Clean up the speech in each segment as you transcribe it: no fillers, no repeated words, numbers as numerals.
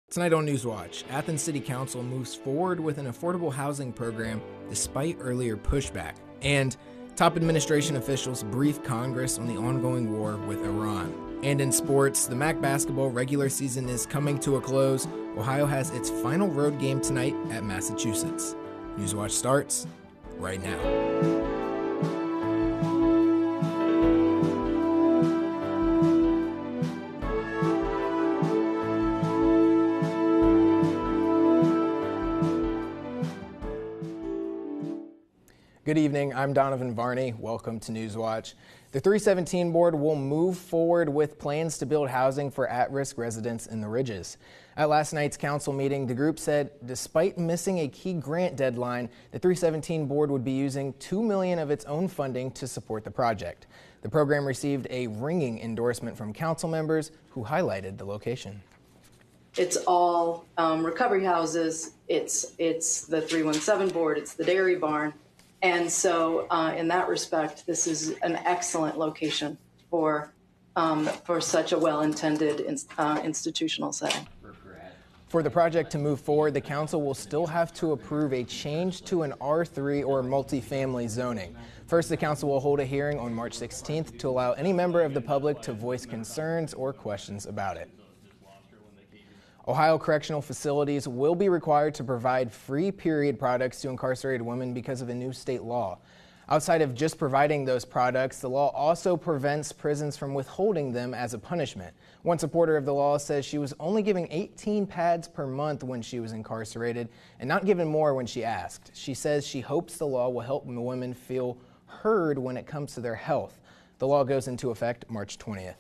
Tonight on Newswatch, Athens City Council moves forward with an affordable housing program despite earlier pushback. And top administration officials brief Congress on the ongoing war with Iran. And in sports, the MAC basketball regular season is coming to a close. Ohio has its final road game tonight at Massachusetts. Newswatch starts right now. Good evening, I'm Donovan Varney. Welcome to Newswatch. The 317 board will move forward with plans to build housing for at-risk residents in the Ridges. At last night's council meeting, the group said despite missing a key grant deadline, the 317 board would be using $2 million of its own funding to support the project. The program received a ringing endorsement from council members who highlighted the location. It's all recovery houses, it's the 317 board, it's the dairy barn. And so in that respect, this is an excellent location for such a well-intended institutional setting. For the project to move forward, the council will still have to approve a change to an R3 or multifamily zoning. First, the council will hold a hearing on March 16th to allow any member of the public to voice concerns or questions about it. Ohio correctional facilities will be required to provide free period products to incarcerated women because of a new state law. Outside of just providing those products, the law also prevents prisons from withholding them as a punishment. One supporter of the law says she was only given 18 pads per month when she was incarcerated and not given more when she asked. She says she hopes the law will help women feel heard when it comes to their health. The law goes into effect March 20th.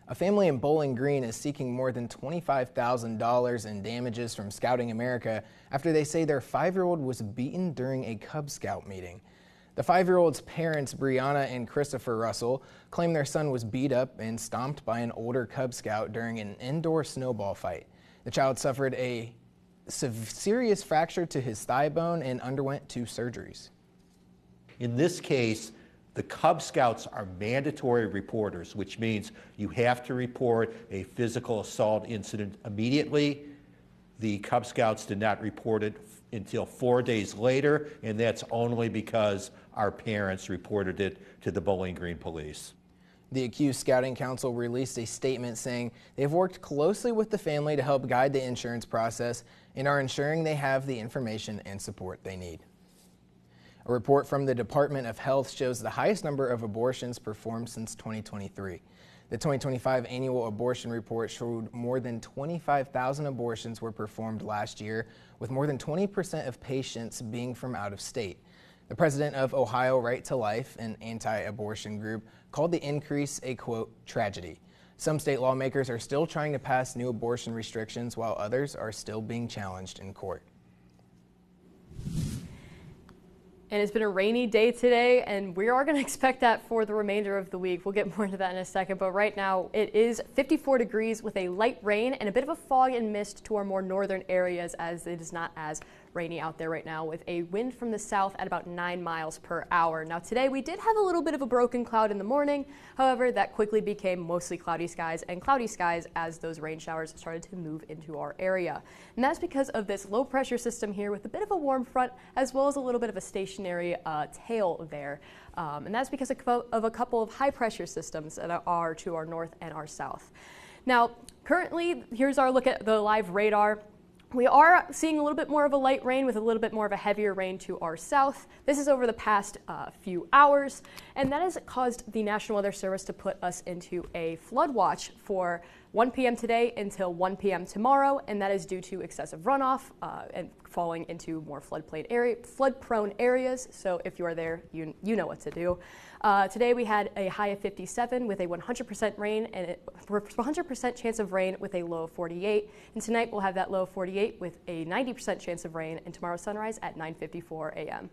A family in Bowling Green is seeking more than $25,000 in damages from Scouting America after they say their 5-year-old was beaten during a Cub Scout meeting. The 5-year-old's parents, Brianna and Christopher Russell, claim their son was beat up and stomped by an older Cub Scout during an indoor snowball fight. The child suffered a serious fracture to his thigh bone and underwent 2 surgeries. In this case, the Cub Scouts are mandatory reporters, which means you have to report a physical assault incident immediately. The Cub Scouts did not report it until 4 days later, and that's only because our parents reported it to the Bowling Green police. The accused Scouting Council released a statement saying they've worked closely with the family to help guide the insurance process and are ensuring they have the information and support they need. A report from the Department of Health shows the highest number of abortions performed since 2023. The 2025 annual abortion report showed more than 25,000 abortions were performed last year, with more than 20% of patients being from out of state. The president of Ohio Right to Life, an anti-abortion group, called the increase a, quote, tragedy. Some state lawmakers are still trying to pass new abortion restrictions, while others are still being challenged in court. And it's been a rainy day today, and we are going to expect that for the remainder of the week. We'll get more into that in a second, but right now it is 54 degrees with a light rain and a bit of a fog and mist to our more northern areas, as it is not as rainy out there right now, with a wind from the south at about 9 miles per hour. Now today we did have a little bit of a broken cloud in the morning. However, that quickly became mostly cloudy skies as those rain showers started to move into our area. And that's because of this low pressure system here with a bit of a warm front, as well as a little bit of a stationary tail there. And that's because of a couple of high pressure systems that are to our north and our south. Now, currently, here's our look at the live radar. We are seeing a little bit more of a light rain with a little bit more of a heavier rain to our south. This is over the past few hours, and that has caused the National Weather Service to put us into a flood watch for 1 p.m. today until 1 p.m. tomorrow, and that is due to excessive runoff and falling into more flood-prone areas. So if you are there, you know what to do. Today we had a high of 57 with a 100% rain and 100% chance of rain with a low of 48. And tonight we'll have that low of 48 with a 90% chance of rain, and tomorrow's sunrise at 9:54 a.m.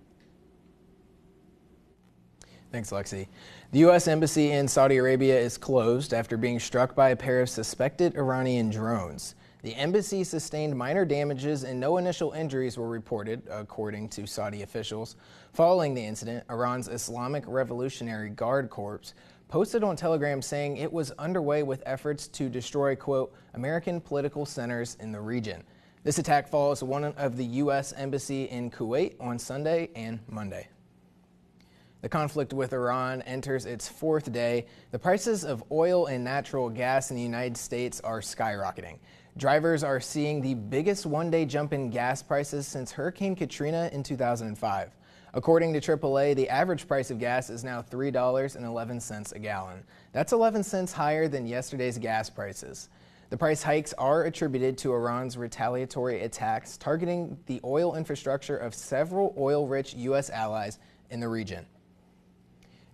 Thanks, Lexi. The U.S. Embassy in Saudi Arabia is closed after being struck by a pair of suspected Iranian drones. The embassy sustained minor damages and no initial injuries were reported, according to Saudi officials. Following the incident, Iran's Islamic Revolutionary Guard Corps posted on Telegram saying it was underway with efforts to destroy, quote, American political centers in the region. This attack follows one of the U.S. embassy in Kuwait on Sunday and Monday. The conflict with Iran enters its fourth day. The prices of oil and natural gas in the United States are skyrocketing. Drivers are seeing the biggest one-day jump in gas prices since Hurricane Katrina in 2005. According to AAA, the average price of gas is now $3.11 a gallon. That's 11 cents higher than yesterday's gas prices. The price hikes are attributed to Iran's retaliatory attacks targeting the oil infrastructure of several oil-rich U.S. allies in the region.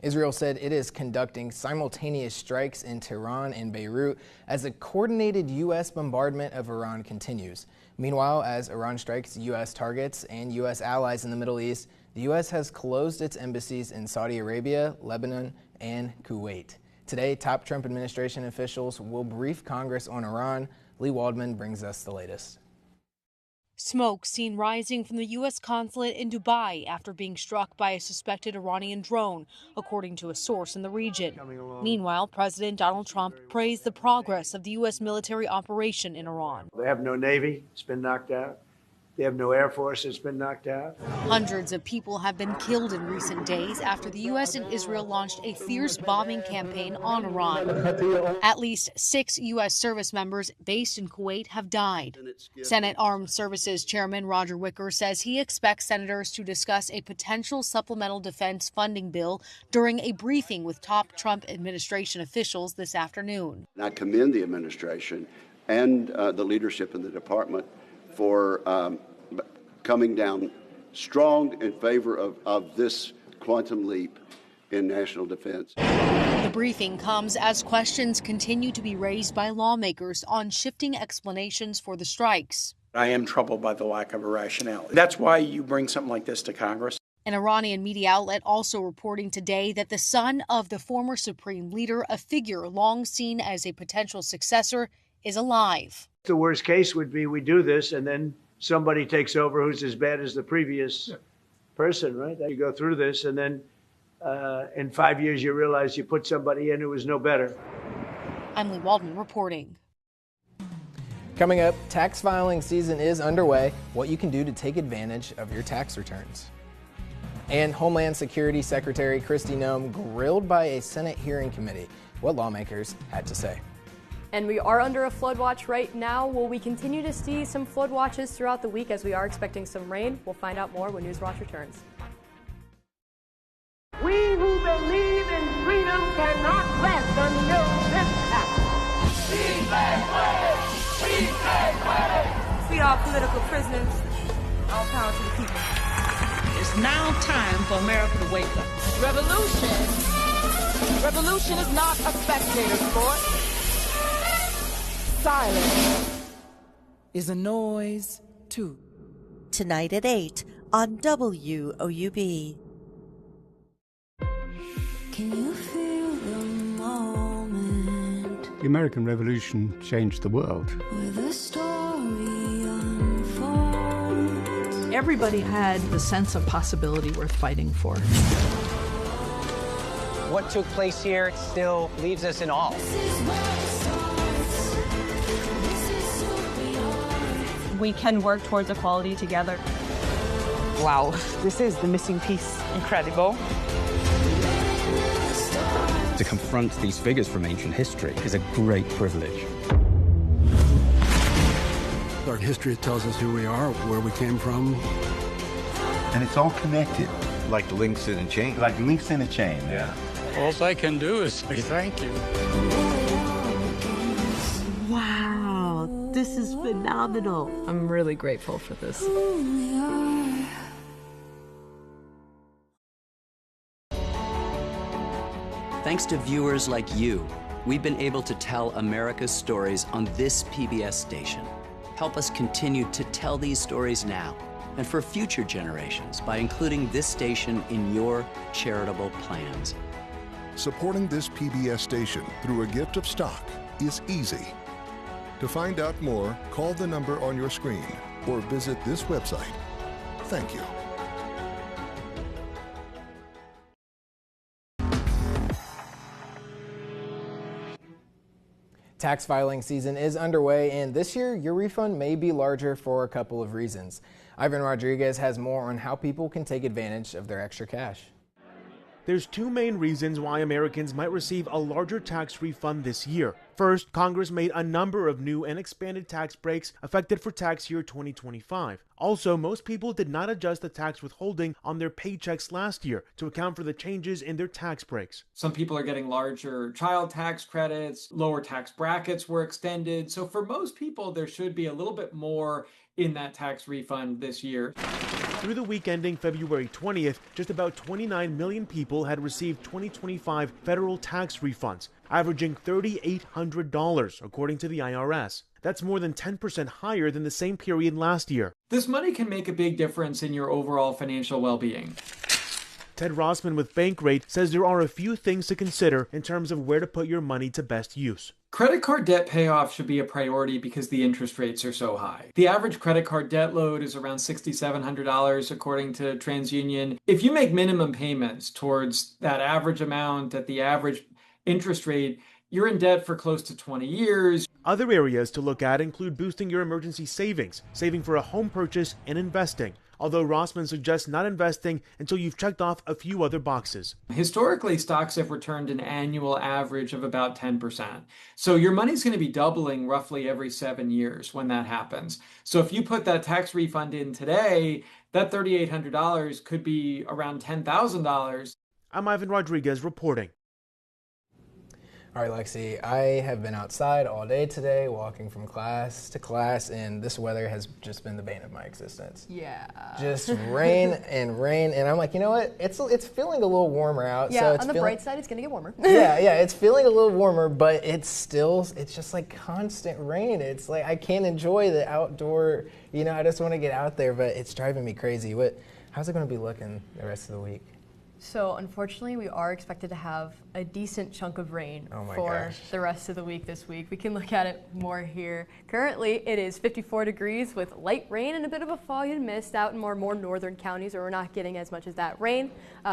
Israel said it is conducting simultaneous strikes in Tehran and Beirut as a coordinated U.S. bombardment of Iran continues. Meanwhile, as Iran strikes U.S. targets and U.S. allies in the Middle East, the U.S. has closed its embassies in Saudi Arabia, Lebanon, and Kuwait. Today, top Trump administration officials will brief Congress on Iran. Lee Waldman brings us the latest. Smoke seen rising from the U.S. consulate in Dubai after being struck by a suspected Iranian drone, according to a source in the region. Meanwhile, President Donald Trump praised the progress of the U.S. military operation in Iran. They have no Navy, it's been knocked out. They have no Air Force, it's been knocked out. Hundreds of people have been killed in recent days after the U.S. and Israel launched a fierce bombing campaign on Iran. At least 6 U.S. service members based in Kuwait have died. Senate Armed Services Chairman Roger Wicker says he expects senators to discuss a potential supplemental defense funding bill during a briefing with top Trump administration officials this afternoon. I commend the administration and the leadership in the department for coming down strong in favor of this quantum leap in national defense. The briefing comes as questions continue to be raised by lawmakers on shifting explanations for the strikes. I am troubled by the lack of a rationality. That's why you bring something like this to Congress. An Iranian media outlet also reporting today that the son of the former supreme leader, a figure long seen as a potential successor, is alive. The worst case would be we do this and then somebody takes over who's as bad as the previous person, right? You go through this and then in 5 years you realize you put somebody in who was no better. I'm Lee Waldman reporting. Coming up, tax filing season is underway. What you can do to take advantage of your tax returns. And Homeland Security Secretary Kristi Noem grilled by a Senate hearing committee. What lawmakers had to say. And we are under a flood watch right now. Will we continue to see some flood watches throughout the week as we are expecting some rain? We'll find out more when Newswatch returns. We who believe in freedom cannot rest until this happens. Free all political prisoners. All power to the people. It's now time for America to wake up. Revolution is not a spectator sport. Silence is a noise, too. Tonight at 8 on WOUB. Can you feel the moment? The American Revolution changed the world. Where the story unfolds. Everybody had the sense of possibility worth fighting for. What took place here still leaves us in awe. We can work towards equality together. Wow, this is the missing piece. Incredible. To confront these figures from ancient history is a great privilege. Our history tells us who we are, where we came from. And it's all connected. Like links in a chain. Like links in a chain, yeah. All I can do is say thank you. Wow, this is phenomenal. I'm really grateful for this. Thanks to viewers like you, we've been able to tell America's stories on this PBS station. Help us continue to tell these stories now and for future generations by including this station in your charitable plans. Supporting this PBS station through a gift of stock is easy. To find out more, call the number on your screen or visit this website. Thank you. Tax filing season is underway, and this year your refund may be larger for a couple of reasons. Ivan Rodriguez has more on how people can take advantage of their extra cash. There's two main reasons why Americans might receive a larger tax refund this year. First, Congress made a number of new and expanded tax breaks effective for tax year 2025. Also, most people did not adjust the tax withholding on their paychecks last year to account for the changes in their tax breaks. Some people are getting larger child tax credits, lower tax brackets were extended. So for most people, there should be a little bit more in that tax refund this year. Through the week ending February 20th, just about 29 million people had received 2025 federal tax refunds, averaging $3,800, according to the IRS. That's more than 10% higher than the same period last year. This money can make a big difference in your overall financial well-being. Ted Rossman with Bankrate says there are a few things to consider in terms of where to put your money to best use. Credit card debt payoff should be a priority because the interest rates are so high. The average credit card debt load is around $6,700 according to TransUnion. If you make minimum payments towards that average amount at the average interest rate, you're in debt for close to 20 years. Other areas to look at include boosting your emergency savings, saving for a home purchase, and investing. Although Rossman suggests not investing until you've checked off a few other boxes. Historically, stocks have returned an annual average of about 10%. So your money's going to be doubling roughly every 7 years when that happens. So if you put that tax refund in today, that $3,800 could be around $10,000. I'm Ivan Rodriguez reporting. All right, Lexi, I have been outside all day today, walking from class to class, and this weather has just been the bane of my existence. Yeah. Just rain, and I'm like, you know what? It's feeling a little warmer out. Yeah, so it's on the bright side, it's gonna get warmer. yeah, it's feeling a little warmer, but it's just like constant rain. It's like I can't enjoy the outdoor, I just want to get out there, but it's driving me crazy. How's it gonna be looking the rest of the week? So unfortunately, we are expected to have a decent chunk of rain for the rest of the week this week. We can look at it more here. Currently, it is 54 degrees with light rain and a bit of a fog and mist out in more northern counties where we're not getting as much as that rain,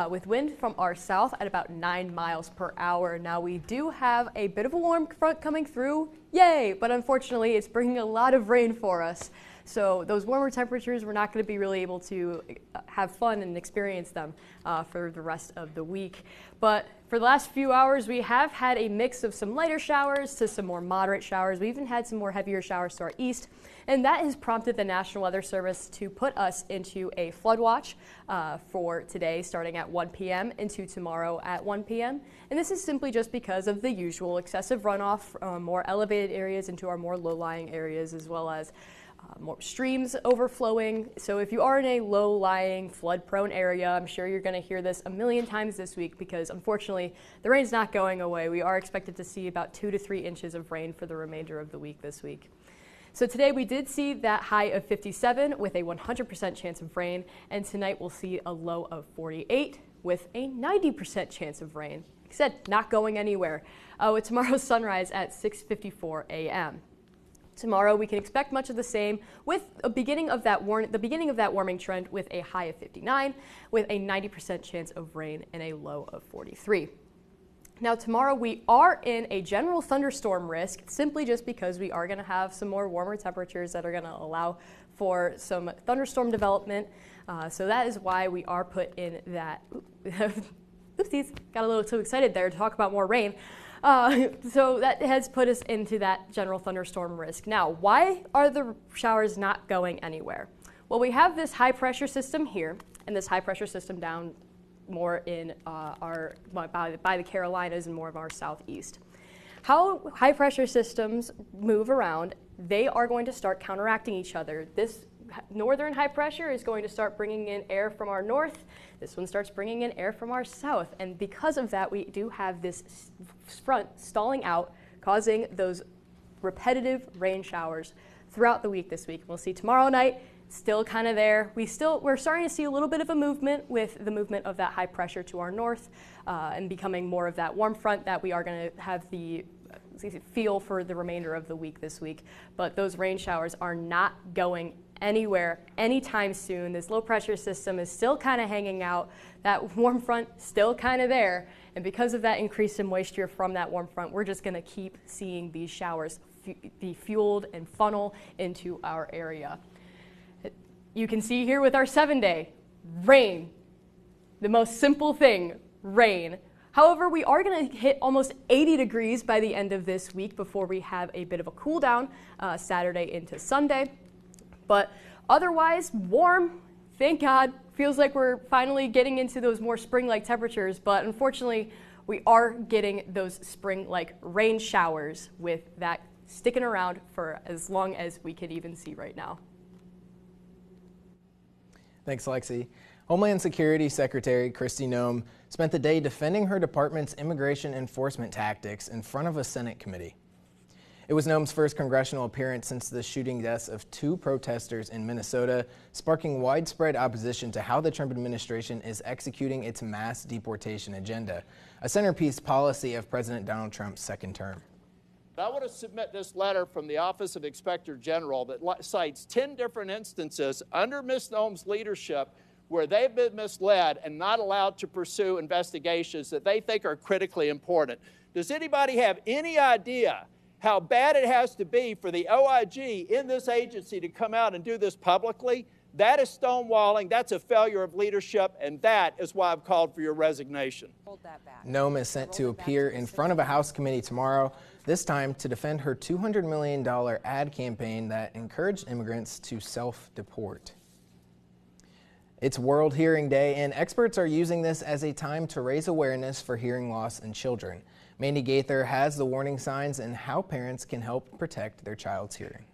with wind from our south at about 9 miles per hour. Now, we do have a bit of a warm front coming through, yay, but unfortunately, it's bringing a lot of rain for us. So those warmer temperatures, we're not going to be really able to have fun and experience them for the rest of the week. But for the last few hours, we have had a mix of some lighter showers to some more moderate showers. We even had some more heavier showers to our east. And that has prompted the National Weather Service to put us into a flood watch for today, starting at 1 p.m. into tomorrow at 1 p.m. And this is simply just because of the usual excessive runoff from more elevated areas into our more low-lying areas, as well as more streams overflowing. So if you are in a low-lying, flood-prone area, I'm sure you're going to hear this a million times this week because unfortunately the rain's not going away. We are expected to see about 2 to 3 inches of rain for the remainder of the week this week. So today we did see that high of 57 with a 100% chance of rain, and tonight we'll see a low of 48 with a 90% chance of rain. Like I said, not going anywhere. With tomorrow's sunrise at 6:54 a.m. Tomorrow we can expect much of the same with the beginning of that warming trend with a high of 59 with a 90% chance of rain and a low of 43. Now tomorrow we are in a general thunderstorm risk simply just because we are going to have some more warmer temperatures that are going to allow for some thunderstorm development. So that is why we are put in that. Oopsies, got a little too excited there to talk about more rain. So that has put us into that general thunderstorm risk. Now, why are the showers not going anywhere? Well, we have this high pressure system here and this high pressure system down more in by the Carolinas and more of our southeast. How high pressure systems move around, they are going to start counteracting each other. This northern high pressure is going to start bringing in air from our north. This one starts bringing in air from our south. And because of that, we do have this front stalling out, causing those repetitive rain showers throughout the week this week. We'll see tomorrow night, still kind of there. We're starting to see a little bit of a movement with the movement of that high pressure to our north and becoming more of that warm front that we are going to have the feel for the remainder of the week this week. But those rain showers are not going anywhere anytime soon. This low pressure system is still kind of hanging out. That warm front still kind of there, And because of that increase in moisture from that warm front, we're just going to keep seeing these showers be fueled and funnel into our area. You can see here with our 7-day, rain. The most simple thing, rain. However, we are going to hit almost 80 degrees by the end of this week before we have a bit of a cool down Saturday into Sunday. But otherwise, warm, thank God. Feels like we're finally getting into those more spring-like temperatures, but unfortunately, we are getting those spring-like rain showers with that sticking around for as long as we can even see right now. Thanks, Lexi. Homeland Security Secretary Kristi Noem spent the day defending her department's immigration enforcement tactics in front of a Senate committee. It was Noem's first congressional appearance since the shooting deaths of 2 protesters in Minnesota, sparking widespread opposition to how the Trump administration is executing its mass deportation agenda, a centerpiece policy of President Donald Trump's second term. I want to submit this letter from the Office of Inspector General that cites 10 different instances under Ms. Noem's leadership where they've been misled and not allowed to pursue investigations that they think are critically important. Does anybody have any idea how bad it has to be for the OIG in this agency to come out and do this publicly? That is stonewalling, that's a failure of leadership, and that is why I've called for your resignation. Noem is set to appear in front of a House committee tomorrow, this time to defend her $200 million ad campaign that encouraged immigrants to self-deport. It's World Hearing Day, and experts are using this as a time to raise awareness for hearing loss in children. Mandy Gaither has the warning signs and how parents can help protect their child's hearing.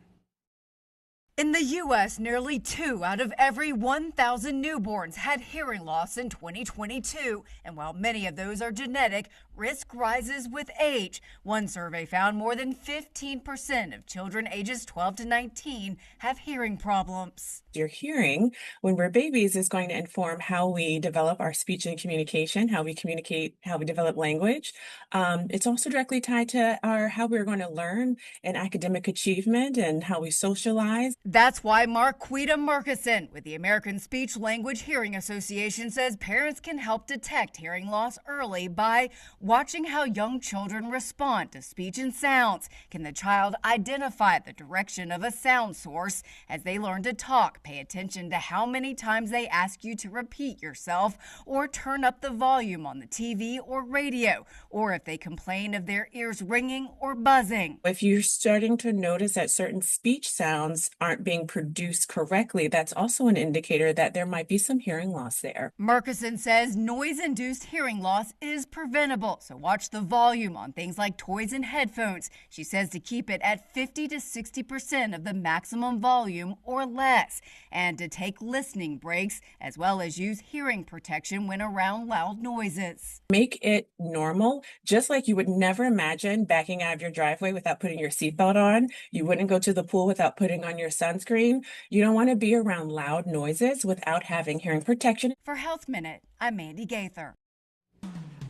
In the U.S., nearly 2 out of every 1,000 newborns had hearing loss in 2022. And while many of those are genetic, risk rises with age. One survey found more than 15% of children ages 12 to 19 have hearing problems. Your hearing when we're babies is going to inform how we develop our speech and communication, how we communicate, how we develop language. It's also directly tied to how we're going to learn and academic achievement and how we socialize. That's why Marquita Murkison with the American Speech Language Hearing Association says parents can help detect hearing loss early by watching how young children respond to speech and sounds. Can the child identify the direction of a sound source as they learn to talk? Pay attention to how many times they ask you to repeat yourself or turn up the volume on the TV or radio, or if they complain of their ears ringing or buzzing. If you're starting to notice that certain speech sounds aren't being produced correctly, that's also an indicator that there might be some hearing loss there. Murkison says noise-induced hearing loss is preventable, so watch the volume on things like toys and headphones. She says to keep it at 50 to 60% of the maximum volume or less, and to take listening breaks, as well as use hearing protection when around loud noises. Make it normal, just like you would never imagine backing out of your driveway without putting your seatbelt on. You wouldn't go to the pool without putting on your sunscreen. You don't want to be around loud noises without having hearing protection. For Health Minute, I'm Mandy Gaither.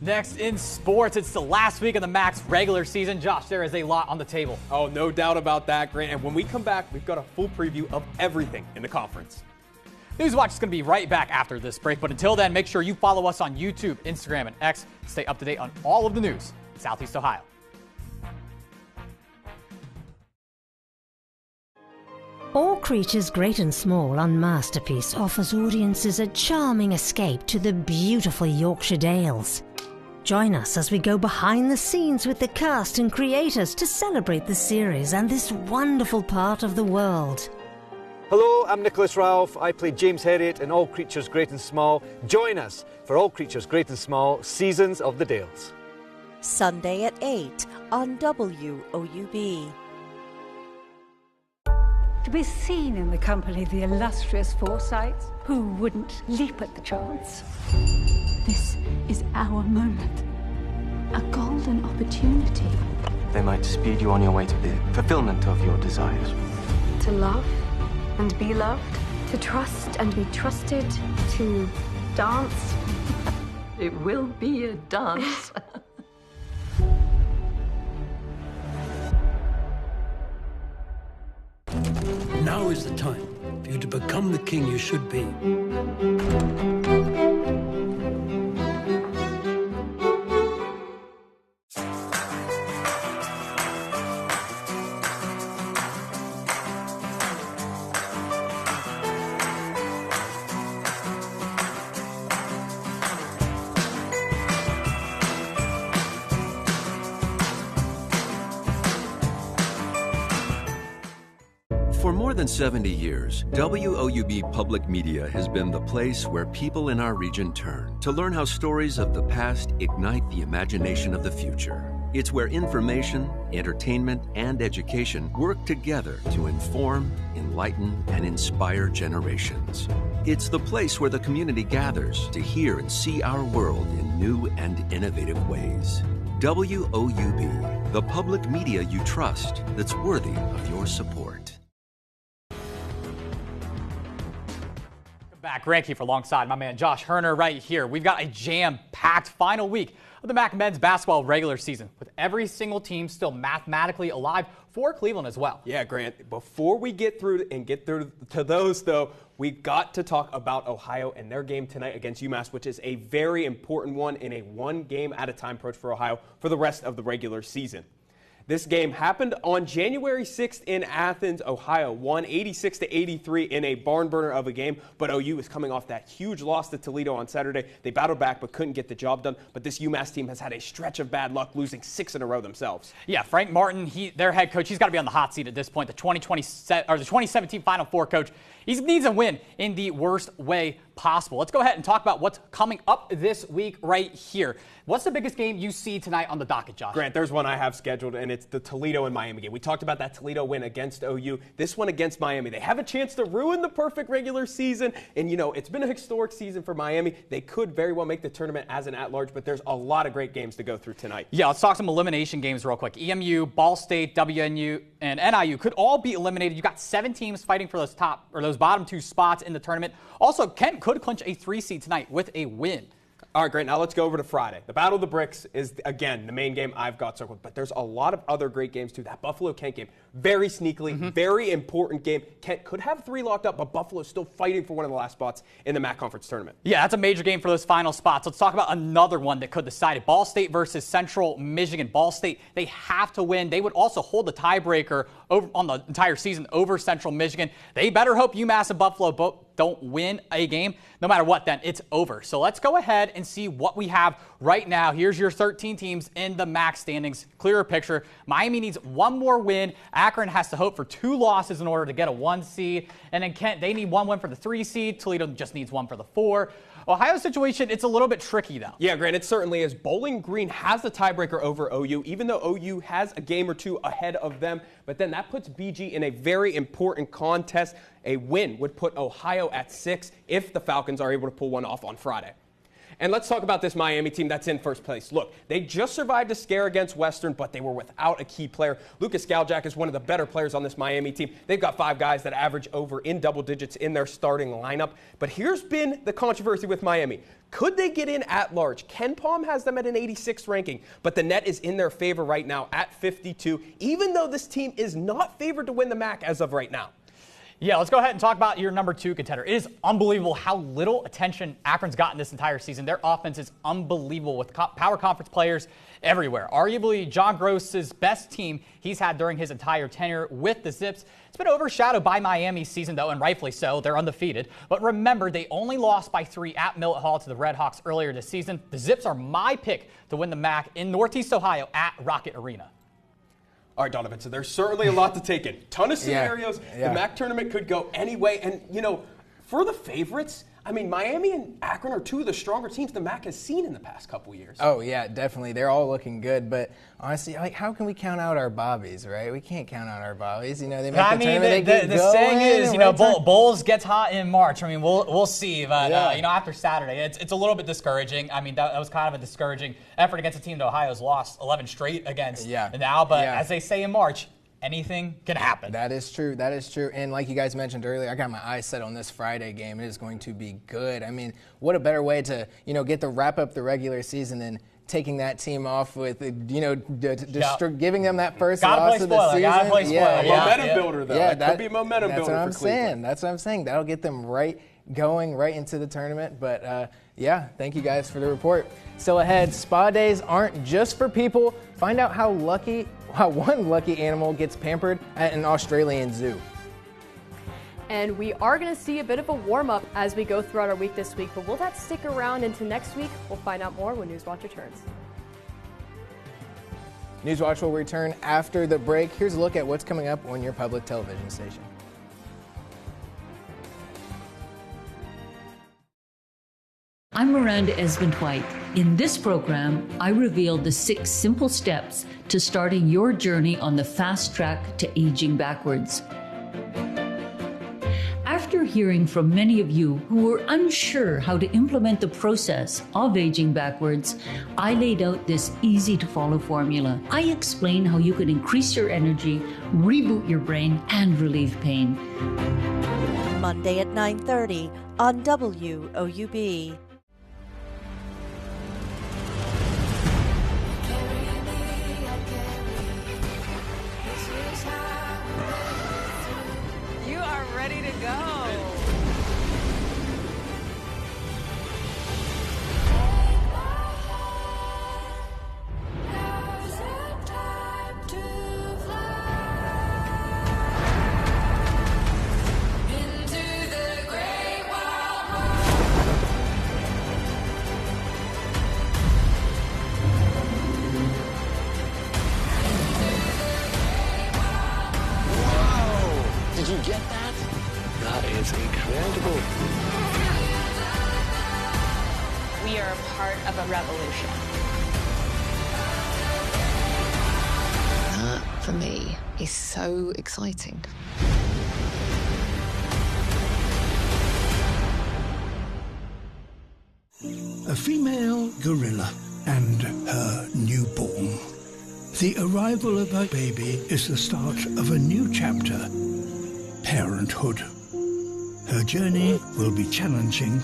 Next in sports, it's the last week of the Max regular season. Josh, there is a lot on the table. Oh, no doubt about that, Grant. And when we come back, we've got a full preview of everything in the conference. Newswatch is going to be right back after this break. But until then, make sure you follow us on YouTube, Instagram, and X to stay up to date on all of the news in Southeast Ohio. All Creatures Great and Small on Masterpiece offers audiences a charming escape to the beautiful Yorkshire Dales. Join us as we go behind the scenes with the cast and creators to celebrate the series and this wonderful part of the world. Hello, I'm Nicholas Ralph. I play James Herriot in All Creatures Great and Small. Join us for All Creatures Great and Small, Seasons of the Dales. Sunday at 8 on WOUB. To be seen in the company of the illustrious Forsytes, who wouldn't leap at the chance? This is our moment, a golden opportunity. They might speed you on your way to the fulfillment of your desires. To love and be loved, to trust and be trusted, to dance. It will be a dance. Now is the time for you to become the king you should be. For more than 70 years, WOUB Public Media has been the place where people in our region turn to learn how stories of the past ignite the imagination of the future. It's where information, entertainment, and education work together to inform, enlighten, and inspire generations. It's the place where the community gathers to hear and see our world in new and innovative ways. WOUB, the public media you trust that's worthy of your support. Back, Grant Kiefer alongside my man Josh Herner right here. We've got a jam-packed final week of the MAC men's basketball regular season, with every single team still mathematically alive for Cleveland as well. Yeah, Grant, before we get through to those, though, we've got to talk about Ohio and their game tonight against UMass, which is a very important one in a one-game-at-a-time approach for Ohio for the rest of the regular season. This game happened on January 6th in Athens, Ohio. Won 86-83 in a barn burner of a game, but OU is coming off that huge loss to Toledo on Saturday. They battled back but couldn't get the job done. But this UMass team has had a stretch of bad luck, losing 6 in a row themselves. Yeah, Frank Martin, their head coach, he's got to be on the hot seat at this point. The 2017 Final Four coach. He needs a win in the worst way possible. Let's go ahead and talk about what's coming up this week right here. What's the biggest game you see tonight on the docket, Josh? Grant, there's one I have scheduled, and it's the Toledo and Miami game. We talked about that Toledo win against OU. This one against Miami. They have a chance to ruin the perfect regular season, and, you know, it's been a historic season for Miami. They could very well make the tournament as an at-large, but there's a lot of great games to go through tonight. Yeah, let's talk some elimination games real quick. EMU, Ball State, WNU, and NIU could all be eliminated. You got 7 teams fighting for those bottom 2 spots in the tournament. Also, Kent could clinch a 3 seed tonight with a win. All right, great. Now let's go over to Friday. The Battle of the Bricks is, again, the main game I've got circled, but there's a lot of other great games, too. That Buffalo-Kent game, very sneakily, very important game. Kent could have 3 locked up, but Buffalo's still fighting for one of the last spots in the MAC Conference tournament. Yeah, that's a major game for those final spots. Let's talk about another one that could decide it. Ball State versus Central Michigan. Ball State, they have to win. They would also hold the tiebreaker over on the entire season over Central Michigan. They better hope UMass and Buffalo both don't win a game. No matter what, then it's over. So let's go ahead and see what we have right now. Here's your 13 teams in the MAC standings. Clearer picture. Miami needs 1 more win. Akron has to hope for 2 losses in order to get a 1 seed. And then Kent, they need 1 win for the 3 seed. Toledo just needs 1 for the 4. Ohio's situation, it's a little bit tricky, though. Yeah, Grant, it certainly is. Bowling Green has the tiebreaker over OU, even though OU has a game or 2 ahead of them. But then that puts BG in a very important contest. A win would put Ohio at 6 if the Falcons are able to pull one off on Friday. And let's talk about this Miami team that's in first place. Look, they just survived a scare against Western, but they were without a key player. Lucas Galjak is one of the better players on this Miami team. They've got 5 guys that average over in double digits in their starting lineup. But here's been the controversy with Miami. Could they get in at large? Ken Palm has them at an 86th ranking, but the net is in their favor right now at 52, even though this team is not favored to win the MAC as of right now. Yeah, let's go ahead and talk about your number 2 contender. It is unbelievable how little attention Akron's gotten this entire season. Their offense is unbelievable with power conference players everywhere. Arguably, John Gross's best team he's had during his entire tenure with the Zips. It's been overshadowed by Miami's season, though, and rightfully so. They're undefeated. But remember, they only lost by 3 at Millett Hall to the Red Hawks earlier this season. The Zips are my pick to win the MAC in Northeast Ohio at Rocket Arena. All right, Donovan, so there's certainly a lot to take in. Ton of scenarios. Yeah. The MAC tournament could go any way. And, you know, for the favorites, I mean, Miami and Akron are 2 of the stronger teams the MAC has seen in the past couple years. Oh, yeah, definitely. They're all looking good. But honestly, like, how can we count out our bobbies, right? We can't count out our bobbies. You know, they make the tournament, the saying is, you know, Bulls gets hot in March. I mean, we'll see. But, you know, after Saturday, it's a little bit discouraging. I mean, that was kind of a discouraging effort against a team that Ohio's lost 11 straight against now. But as they say in March, anything can happen. That is true. That is true. And like you guys mentioned earlier, I got my eyes set on this Friday game. It is going to be good. I mean, what a better way to, you know, get to wrap up the regular season than taking that team off with, you know, giving them that first loss of the season. Gotta play spoiler. Momentum builder, though. Yeah, that could be a momentum builder for Cleveland. That's what I'm saying. That'll get them going right into the tournament. But, yeah, thank you guys for the report. Still ahead, spa days aren't just for people. Find out how one lucky animal gets pampered at an Australian zoo. And we are going to see a bit of a warm-up as we go throughout our week this week, but will that stick around into next week? We'll find out more when Newswatch returns. Newswatch will return after the break. Here's a look at what's coming up on your public television station. I'm Miranda Esmond-White. In this program, I reveal the 6 simple steps to starting your journey on the fast track to aging backwards. After hearing from many of you who were unsure how to implement the process of aging backwards, I laid out this easy-to-follow formula. I explain how you can increase your energy, reboot your brain, and relieve pain. Monday at 9:30 on WOUB. You are ready to go. Did you get that? That is incredible. We are a part of a revolution. That, for me, is so exciting. A female gorilla and her newborn. The arrival of a baby is the start of a new chapter. Parenthood. Her journey will be challenging,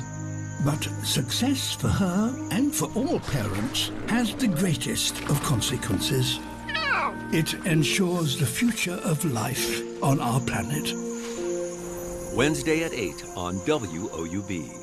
but success for her and for all parents has the greatest of consequences. It ensures the future of life on our planet. Wednesday at 8 on WOUB.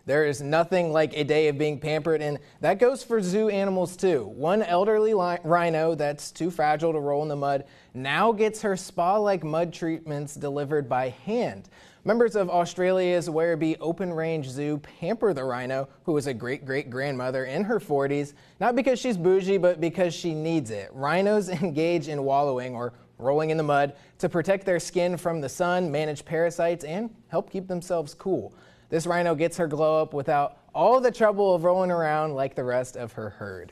There is nothing like a day of being pampered, and that goes for zoo animals too. One elderly rhino that's too fragile to roll in the mud now gets her spa-like mud treatments delivered by hand. Members of Australia's Werribee Open Range Zoo pamper the rhino, who is a great-great-grandmother in her 40s, not because she's bougie, but because she needs it. Rhinos engage in wallowing, or rolling in the mud, to protect their skin from the sun, manage parasites, and help keep themselves cool. This rhino gets her glow up without all the trouble of rolling around like the rest of her herd.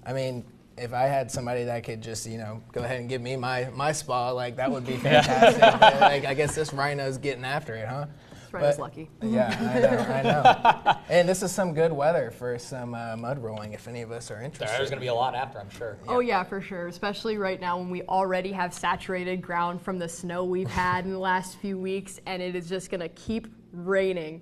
I mean, if I had somebody that could just, go ahead and give me my spa, like, that would be fantastic. But, like, I guess this rhino's getting after it, huh? This rhino's lucky. Yeah, I know. And this is some good weather for some mud rolling, if any of us are interested. There's going to be a lot after, I'm sure. Oh yeah, for sure. Especially right now when we already have saturated ground from the snow we've had in the last few weeks, and it is just going to keep raining.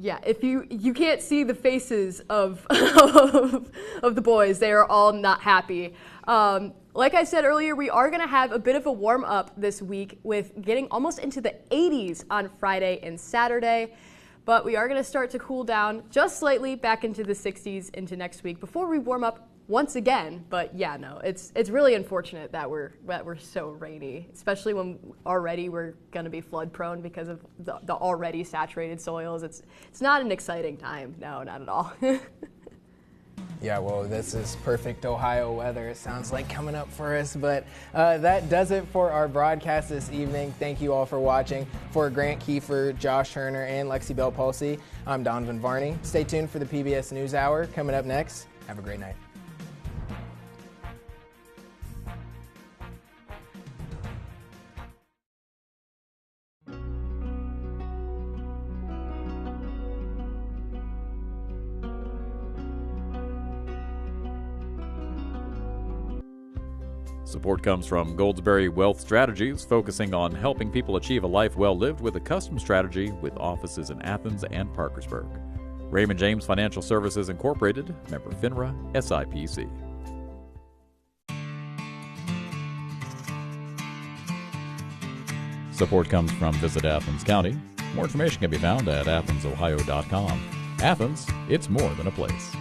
Yeah, if you can't see the faces of of the boys, they are all not happy. Like I said earlier, we are going to have a bit of a warm up this week with getting almost into the 80s on Friday and Saturday, but we are going to start to cool down just slightly back into the 60s into next week before we warm up once again. But yeah, no, it's really unfortunate that we're so rainy, especially when already we're going to be flood prone because of the already saturated soils. It's not an exciting time. No, not at all. Yeah, well, this is perfect Ohio weather, it sounds like, coming up for us. But that does it for our broadcast this evening. Thank you all for watching. For Grant Kiefer, Josh Turner, and Lexi Bell Pulsey, I'm Donovan Varney. Stay tuned for the PBS NewsHour coming up next. Have a great night. Support comes from Goldsberry Wealth Strategies, focusing on helping people achieve a life well lived with a custom strategy with offices in Athens and Parkersburg. Raymond James Financial Services Incorporated, member FINRA, SIPC. Support comes from Visit Athens County. More information can be found at AthensOhio.com. Athens, it's more than a place.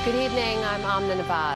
Good evening, I'm Amna Nawaz.